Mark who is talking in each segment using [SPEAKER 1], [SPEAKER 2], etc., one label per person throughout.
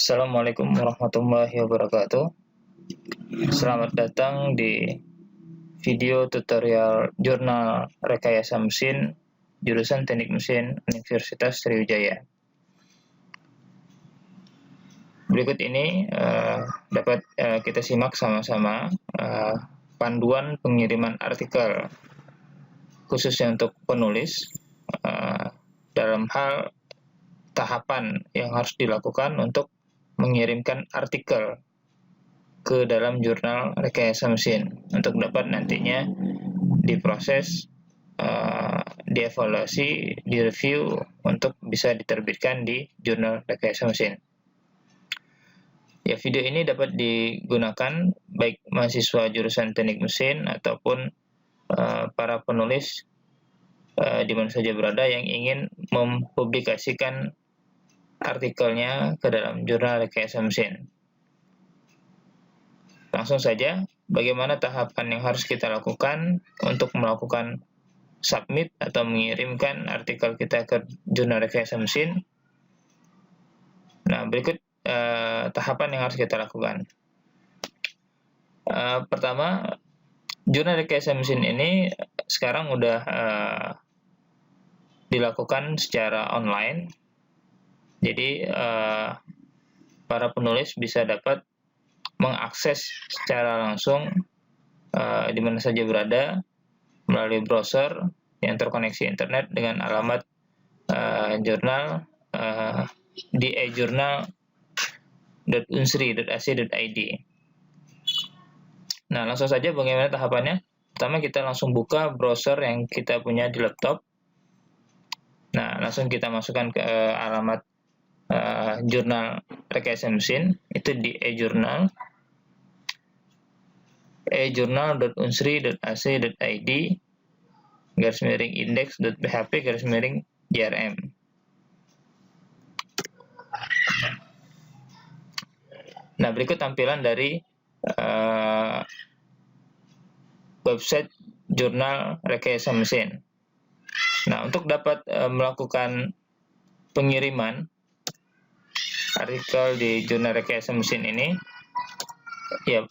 [SPEAKER 1] Assalamualaikum warahmatullahi wabarakatuh. Selamat datang di video tutorial jurnal rekayasa mesin jurusan Teknik Mesin Universitas Sriwijaya. Berikut ini dapat kita simak sama-sama panduan pengiriman artikel khususnya untuk penulis dalam hal tahapan yang harus dilakukan untuk mengirimkan artikel ke dalam jurnal rekayasa mesin untuk dapat nantinya diproses, dievaluasi, direview untuk bisa diterbitkan di jurnal rekayasa mesin. Ya, video ini dapat digunakan baik mahasiswa jurusan teknik mesin ataupun para penulis di mana saja berada yang ingin mempublikasikan artikelnya ke dalam jurnal rekayasa mesin. Langsung saja, bagaimana tahapan yang harus kita lakukan untuk melakukan submit atau mengirimkan artikel kita ke jurnal rekayasa mesin. Nah, berikut tahapan yang harus kita lakukan. Pertama, jurnal rekayasa mesin ini sekarang udah dilakukan secara online. Jadi para penulis bisa dapat mengakses secara langsung di mana saja berada melalui browser yang terkoneksi internet dengan alamat jurnal di e-journal.unsri.ac.id. Nah, langsung saja bagaimana tahapannya? Pertama, kita langsung buka browser yang kita punya di laptop. Nah, langsung kita masukkan ke alamat jurnal rekayasa mesin, itu di e-journal.unsri.ac.id /index.php/jrm. Nah, berikut tampilan dari website jurnal rekayasa mesin. Nah, untuk dapat melakukan pengiriman artikel di jurnal rekayasa mesin ini, ya,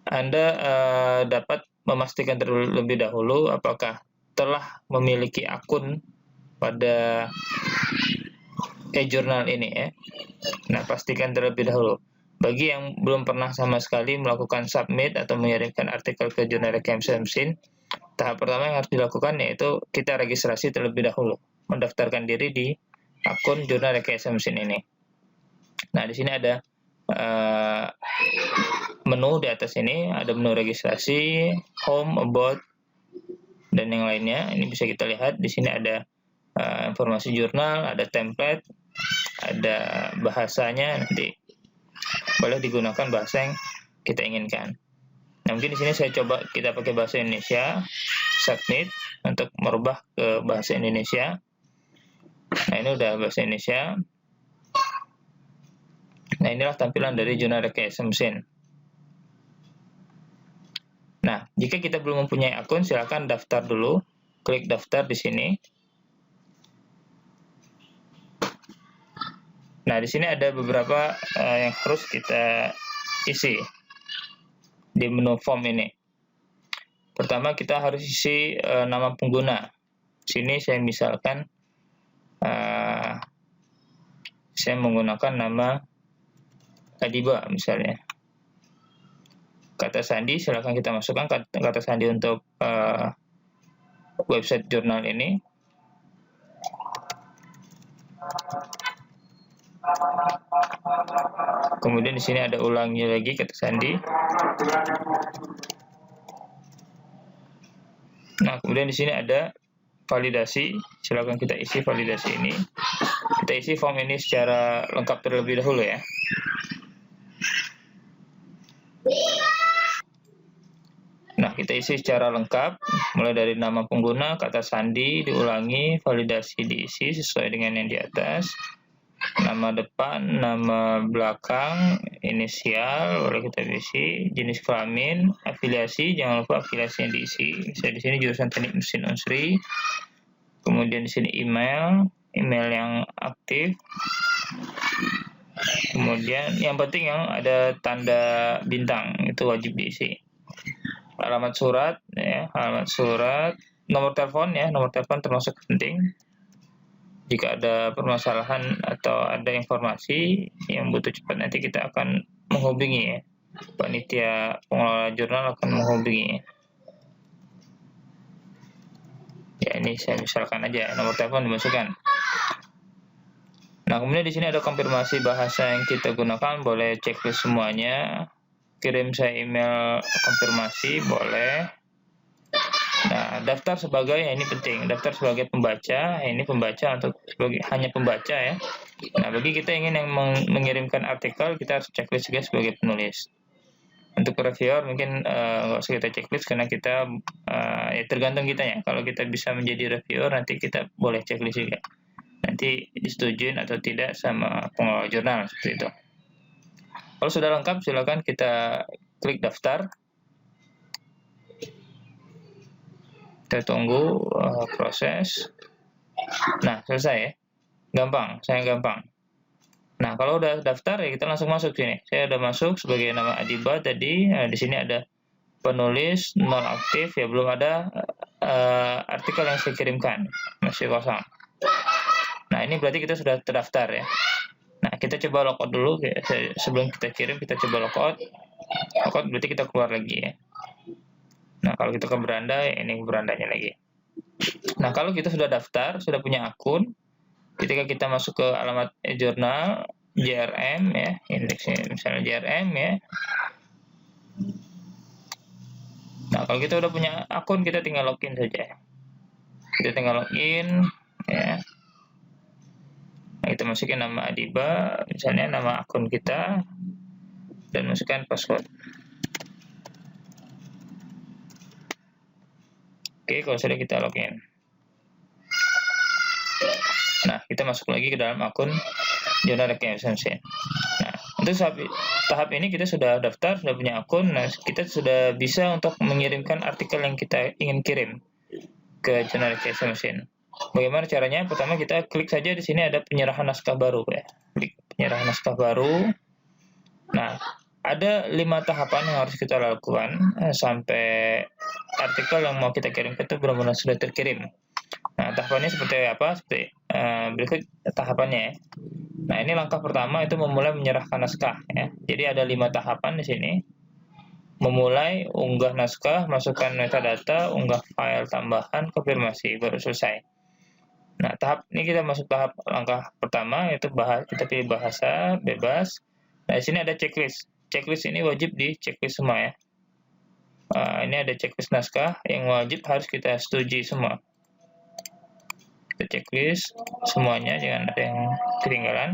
[SPEAKER 1] Anda dapat memastikan terlebih dahulu apakah telah memiliki akun pada e-journal ini ya. Nah, pastikan terlebih dahulu. Bagi yang belum pernah sama sekali melakukan submit atau mengirimkan artikel ke jurnal rekayasa mesin, tahap pertama yang harus dilakukan yaitu kita registrasi terlebih dahulu, mendaftarkan diri di akun jurnal rekayasa mesin ini. Nah, di sini ada menu di atas ini, ada menu registrasi, home, about, dan yang lainnya. Ini bisa kita lihat di sini ada informasi jurnal, ada template, ada bahasanya, nanti boleh digunakan bahasa yang kita inginkan. Nah, mungkin di sini saya coba kita pakai bahasa Indonesia, submit untuk merubah ke bahasa Indonesia. Nah, ini udah bahasa Indonesia. Nah, inilah tampilan dari jurnal rekayasa mesin. Nah, jika kita belum mempunyai akun, silakan daftar dulu. Klik daftar di sini. Nah, di sini ada beberapa yang harus kita isi di menu form ini. Pertama, kita harus isi nama pengguna. Sini saya misalkan saya menggunakan nama Adiba misalnya. Kata sandi silakan kita masukkan kata sandi untuk website jurnal ini. Kemudian di sini ada ulangi lagi kata sandi. Nah, kemudian di sini ada validasi. Silakan kita isi validasi ini. Kita isi form ini secara lengkap terlebih dahulu ya. Nah, kita isi secara lengkap, mulai dari nama pengguna, kata sandi, diulangi, validasi diisi sesuai dengan yang di atas, nama depan, nama belakang, inisial, boleh kita isi, jenis kelamin, afiliasi, jangan lupa afiliasi yang diisi. Misalnya di sini jurusan Teknik Mesin Unsri, kemudian di sini email yang aktif, Kemudian yang penting yang ada tanda bintang itu wajib diisi. Alamat surat, nomor telepon nomor telepon termasuk penting. Jika ada permasalahan atau ada informasi yang butuh cepat, nanti kita akan menghubungi panitia pengelola jurnal akan menghubungi. Ya, ini saya misalkan aja nomor telepon dimasukkan. Nah, kemudian di sini ada konfirmasi bahasa yang kita gunakan, boleh checklist semuanya. Kirim saya email konfirmasi, boleh. Nah, daftar sebagai, ini penting, daftar sebagai pembaca, ini pembaca untuk hanya pembaca ya. Nah, bagi kita ingin yang mengirimkan artikel, kita harus checklist juga sebagai penulis. Untuk reviewer mungkin nggak usah kita checklist karena kita ya tergantung kita ya. Kalau kita bisa menjadi reviewer, nanti kita boleh checklist juga. Nanti disetujuin atau tidak sama pengelola jurnal seperti itu. Kalau sudah lengkap, silakan kita klik daftar. Kita tunggu proses. Nah, selesai ya. Gampang, saya gampang. Nah, kalau udah daftar ya kita langsung masuk sini. Saya udah masuk sebagai nama Adiba tadi. Di sini ada penulis non aktif ya, belum ada artikel yang saya kirimkan, masih kosong. Nah, ini berarti kita sudah terdaftar ya. Nah, kita coba logout dulu ya. Sebelum kita kirim, kita coba logout. Logout berarti kita keluar lagi ya. Nah, kalau kita ke beranda, ya ini berandanya lagi. Nah, kalau kita sudah daftar, sudah punya akun, ketika kita masuk ke alamat jurnal, JRM ya, indeksnya misalnya JRM ya. Nah, kalau kita udah punya akun, kita tinggal login saja. Kita tinggal login ya. Nah, kita masukin nama Adiba, misalnya nama akun kita, dan masukkan password. Oke, kalau sudah kita login. Nah, kita masuk lagi ke dalam akun Jurnal Recreation. Nah, untuk tahap ini kita sudah daftar, sudah punya akun. Nah, kita sudah bisa untuk mengirimkan artikel yang kita ingin kirim ke Jurnal Recreation. Bagaimana caranya? Pertama kita klik saja di sini ada penyerahan naskah baru ya. Klik penyerahan naskah baru. Nah, ada 5 tahapan yang harus kita lakukan sampai artikel yang mau kita kirimkan itu benar-benar sudah terkirim. Nah, tahapannya seperti apa? Seperti berikut tahapannya ya. Nah, ini langkah pertama itu memulai menyerahkan naskah ya. Jadi ada 5 tahapan di sini. Memulai, unggah naskah, masukkan metadata, unggah file tambahan, konfirmasi, baru selesai. Nah, tahap ini kita masuk tahap langkah pertama, yaitu kita pilih bahasa bebas. Nah, di sini ada checklist. Checklist ini wajib di checklist semua ya. Ini ada checklist naskah yang wajib harus kita setujui semua. Kita checklist semuanya, jangan ada yang ketinggalan.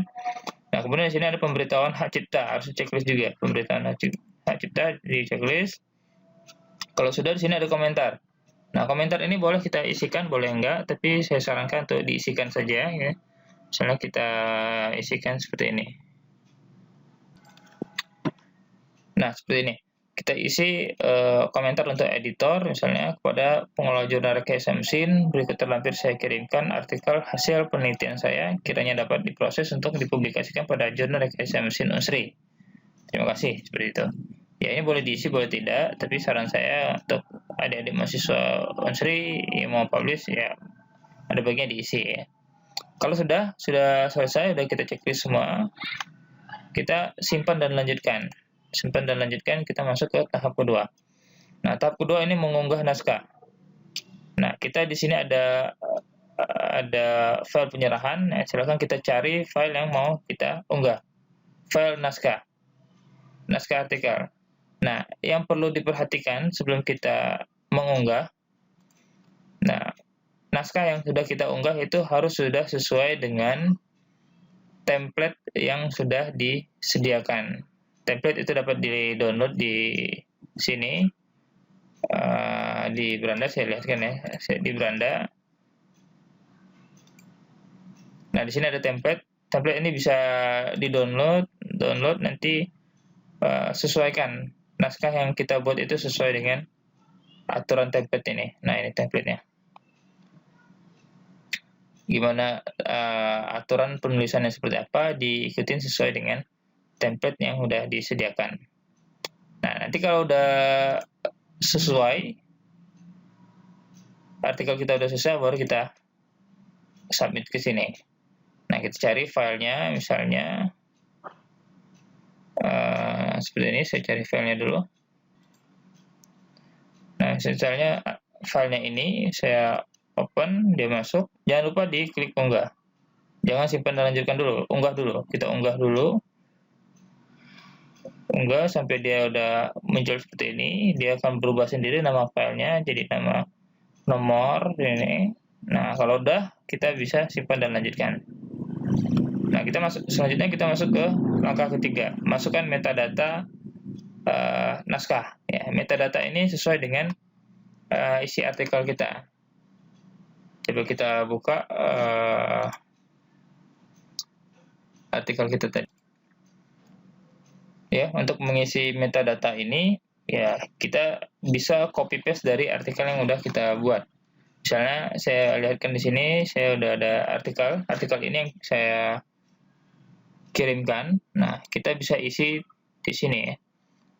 [SPEAKER 1] Nah, kemudian di sini ada pemberitahuan hak cipta, harus checklist juga. Pemberitahuan hak cipta di checklist. Kalau sudah, di sini ada komentar. Nah, komentar ini boleh kita isikan, boleh enggak, tapi saya sarankan untuk diisikan saja ya. Misalnya kita isikan seperti ini. Nah, seperti ini. Kita isi komentar untuk editor, misalnya kepada pengelola jurnal Recreation, berikut terlampir saya kirimkan artikel hasil penelitian saya, kiranya dapat diproses untuk dipublikasikan pada jurnal Recreation Unsri. Terima kasih, seperti itu. Ya, ini boleh diisi, boleh tidak, tapi saran saya untuk adik-adik mahasiswa Unsri yang mau publish, ya ada bagian diisi ya. Kalau sudah selesai, sudah kita checklist semua, kita simpan dan lanjutkan. Simpan dan lanjutkan, kita masuk ke tahap kedua. Nah, tahap kedua ini mengunggah naskah. Nah, kita di sini ada file penyerahan, ya, silakan kita cari file yang mau kita unggah. File naskah artikel. Nah, yang perlu diperhatikan sebelum kita mengunggah, nah, naskah yang sudah kita unggah itu harus sudah sesuai dengan template yang sudah disediakan. Template itu dapat di-download di sini, di beranda saya lihatkan ya, di beranda. Nah, di sini ada template. Template ini bisa di-download nanti sesuaikan. Naskah yang kita buat itu sesuai dengan aturan template ini. Nah, ini template-nya. gimana aturan penulisannya seperti apa, diikutin sesuai dengan template yang udah disediakan. Nah, nanti kalau udah sesuai, artikel kita udah selesai, baru kita submit ke sini. Nah, kita cari filenya, misalnya seperti ini. Saya cari filenya dulu. Nah, misalnya filenya ini saya open, dia masuk. Jangan lupa diklik unggah. Jangan simpan dan lanjutkan dulu, unggah dulu. Kita unggah dulu. Unggah sampai dia udah muncul seperti ini. Dia akan berubah sendiri nama filenya jadi nama nomor ini. Nah, kalau udah, kita bisa simpan dan lanjutkan. Nah, selanjutnya kita masuk ke langkah ketiga, masukkan metadata naskah. Ya, metadata ini sesuai dengan isi artikel kita. Coba kita buka artikel kita tadi. Ya, untuk mengisi metadata ini, ya kita bisa copy paste dari artikel yang udah kita buat. Misalnya saya lihatkan di sini, saya udah ada artikel ini yang saya kirimkan. Nah, kita bisa isi di sini ya.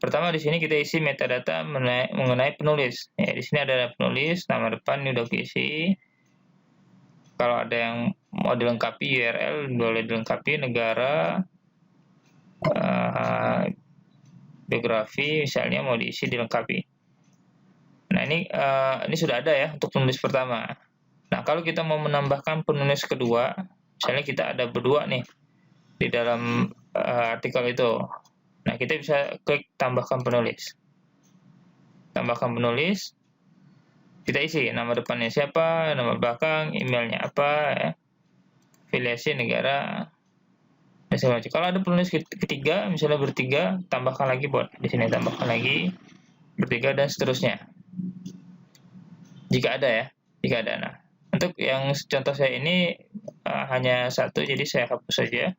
[SPEAKER 1] Pertama di sini kita isi metadata mengenai penulis. Ya, di sini ada penulis, nama depan ini udah diisi. Kalau ada yang mau dilengkapi URL boleh dilengkapi, negara, biografi misalnya mau diisi dilengkapi. Nah, ini sudah ada ya untuk penulis pertama. Nah, kalau kita mau menambahkan penulis kedua, misalnya kita ada berdua nih di dalam artikel itu. Nah, kita bisa klik tambahkan penulis. Tambahkan penulis, kita isi nama depannya siapa, nama belakang, emailnya apa, ya, afiliasi negara, dan segala macam. Kalau ada penulis ketiga, misalnya bertiga, tambahkan lagi buat di sini, tambahkan lagi bertiga dan seterusnya. Jika ada ya, jika ada. Nah, untuk yang contoh saya ini hanya satu, jadi saya hapus saja.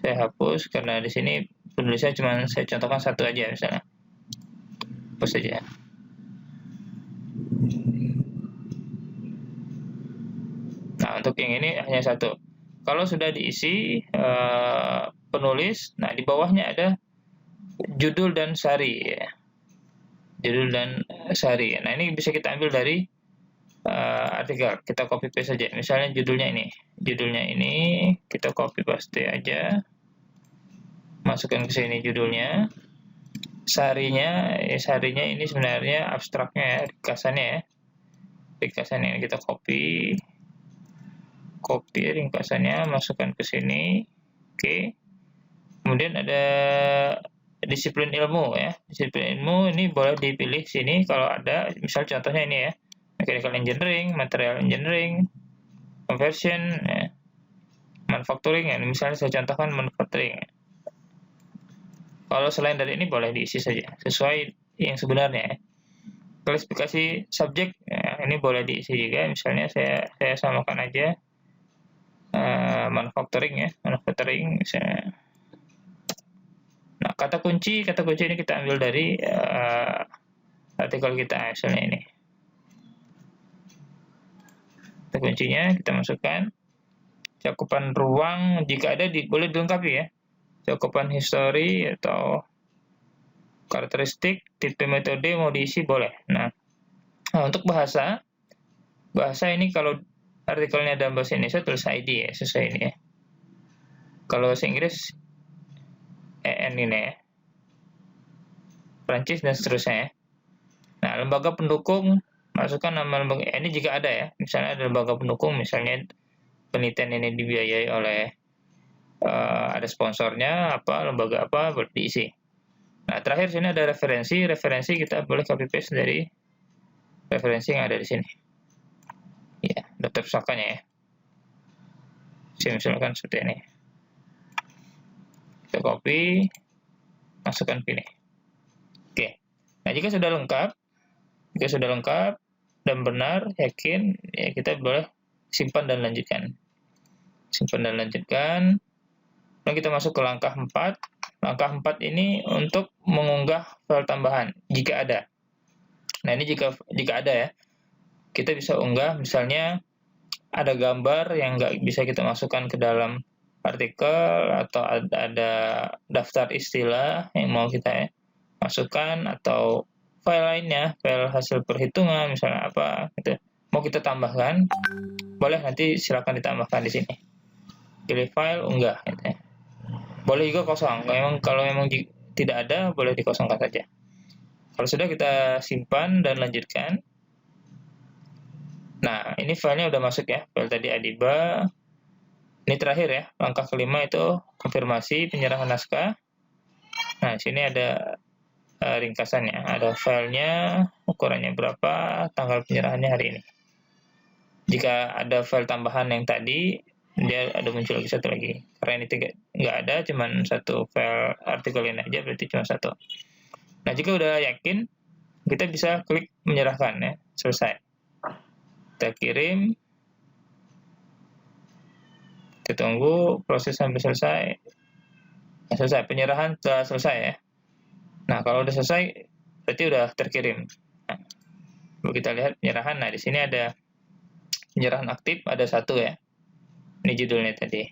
[SPEAKER 1] Saya hapus karena di sini penulisnya cuma saya contohkan satu aja misalnya. Hapus saja. Nah, untuk yang ini hanya satu. Kalau sudah diisi penulis, nah di bawahnya ada judul dan sari ya. Judul dan sari. Nah, ini bisa kita ambil dari artikel. Kita copy paste saja. Misalnya judulnya ini. Judulnya ini kita copy paste aja. Masukkan ke sini judulnya. Sarinya ini sebenarnya abstraknya ya, ringkasannya ya. Ringkasannya kita copy ringkasannya, masukkan ke sini. Oke. Kemudian ada disiplin ilmu ya. Disiplin ilmu ini boleh dipilih sini kalau ada, misal contohnya ini ya. Mechanical engineering, material engineering, conversion, ya. Manufacturing ya. Misalnya saya contohkan manufacturing. Ya. Kalau selain dari ini boleh diisi saja sesuai yang sebenarnya. Ya. Klasifikasi subjek ya, ini boleh diisi juga. Misalnya saya samakan aja manufacturing ya, manufacturing misalnya. Nah, kata kunci ini kita ambil dari artikel kita misalnya ini. Kata kuncinya kita masukkan. Cakupan ruang jika ada boleh dilengkapi ya. Cakupan history atau karakteristik, tipe metode mau diisi boleh. Nah, untuk bahasa ini kalau artikelnya dalam bahasa Indonesia tulis ID ya, sesuai ini ya. Kalau bahasa Inggris EN ini ya. Prancis dan seterusnya ya. Nah, lembaga pendukung, masukkan nama lembaga ini jika ada ya. Misalnya ada lembaga pendukung, misalnya penelitian ini dibiayai oleh ada sponsornya apa, lembaga apa, boleh diisi. Nah, terakhir sini ada referensi kita boleh copy paste dari referensi yang ada di sini. Ya, daftar pusakanya ya. Saya misalkan seperti ini. Kita copy, masukkan sini. Oke. Nah, jika sudah lengkap dan benar, yakin, ya kita boleh simpan dan lanjutkan. Dan kita masuk ke langkah 4. Langkah 4 ini untuk mengunggah file tambahan jika ada. Nah, ini jika ada ya. Kita bisa unggah misalnya ada gambar yang nggak bisa kita masukkan ke dalam artikel, atau ada daftar istilah yang mau kita masukkan, atau file lainnya, file hasil perhitungan misalnya apa gitu, mau kita tambahkan, boleh, nanti silakan ditambahkan di sini. Pilih file, unggah gitu ya. Boleh juga kosong, kalau memang tidak ada, boleh dikosongkan saja. Kalau sudah, kita simpan dan lanjutkan. Nah, ini filenya udah masuk ya, file tadi Adiba. Ini terakhir ya, langkah kelima itu konfirmasi penyerahan naskah. Nah, sini ada ringkasannya, ada filenya, ukurannya berapa, tanggal penyerahannya hari ini. Jika ada file tambahan yang tadi, dia ada muncul lagi satu lagi. Karena ini nggak ada, cuman satu file artikel ini aja, berarti cuma satu. Nah, jika udah yakin, kita bisa klik menyerahkan ya, selesai. Kita kirim, kita tunggu proses sampai selesai. Nah, selesai, penyerahan telah selesai ya. Nah, kalau udah selesai, berarti udah terkirim. Nah, kita lihat penyerahan. Nah, di sini ada penyerahan aktif, ada satu ya. Ini judulnya tadi.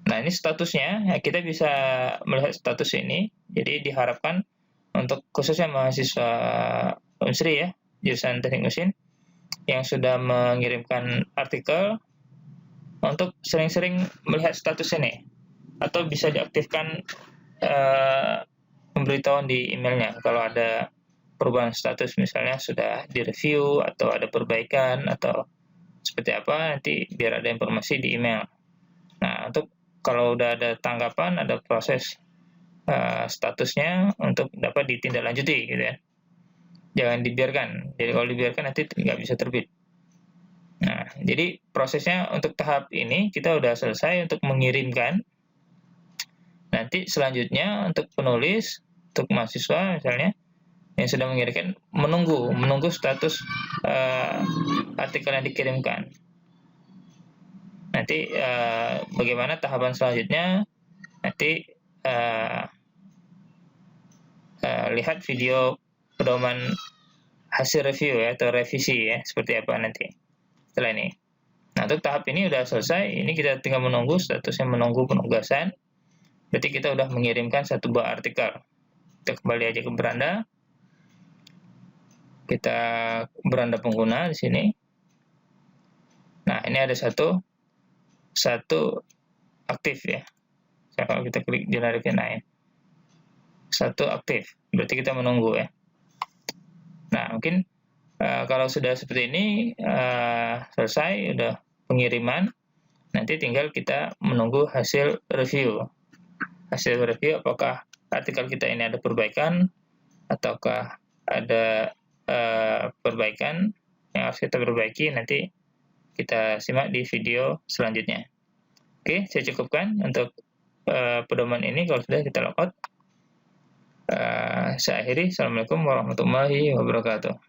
[SPEAKER 1] Nah, ini statusnya, ya, kita bisa melihat status ini. Jadi diharapkan untuk khususnya mahasiswa Unsri ya, jurusan Teknik Mesin, yang sudah mengirimkan artikel, untuk sering-sering melihat status ini, atau bisa diaktifkan pemberitahuan di emailnya kalau ada perubahan status, misalnya sudah direview atau ada perbaikan atau seperti apa, nanti biar ada informasi di email. Nah, untuk kalau udah ada tanggapan, ada proses statusnya untuk dapat ditindaklanjuti gitu ya. Jangan dibiarkan. Jadi kalau dibiarkan nanti nggak bisa terbit. Nah, jadi prosesnya untuk tahap ini kita udah selesai untuk mengirimkan. Nanti selanjutnya untuk penulis, untuk mahasiswa misalnya, yang sudah mengirimkan, menunggu status artikel yang dikirimkan. Nanti bagaimana tahapan selanjutnya, nanti lihat video pedoman hasil review ya, atau revisi ya, seperti apa nanti setelah ini. Nah, untuk tahap ini udah selesai, ini kita tinggal menunggu, statusnya menunggu penugasan. Berarti kita udah mengirimkan satu buah artikel. Kita kembali aja ke beranda. Kita beranda pengguna di sini. Nah, ini ada satu aktif ya. Kalau kita klik generate line, satu aktif. Berarti kita menunggu ya. Nah, mungkin kalau sudah seperti ini, selesai, udah pengiriman, nanti tinggal kita menunggu hasil review. Hasil review apakah artikel kita ini ada perbaikan, ataukah ada perbaikan yang harus kita perbaiki, nanti kita simak di video selanjutnya. Oke, saya cukupkan untuk pedoman ini. Kalau sudah, kita logout. Saya akhiri. Assalamualaikum warahmatullahi wabarakatuh.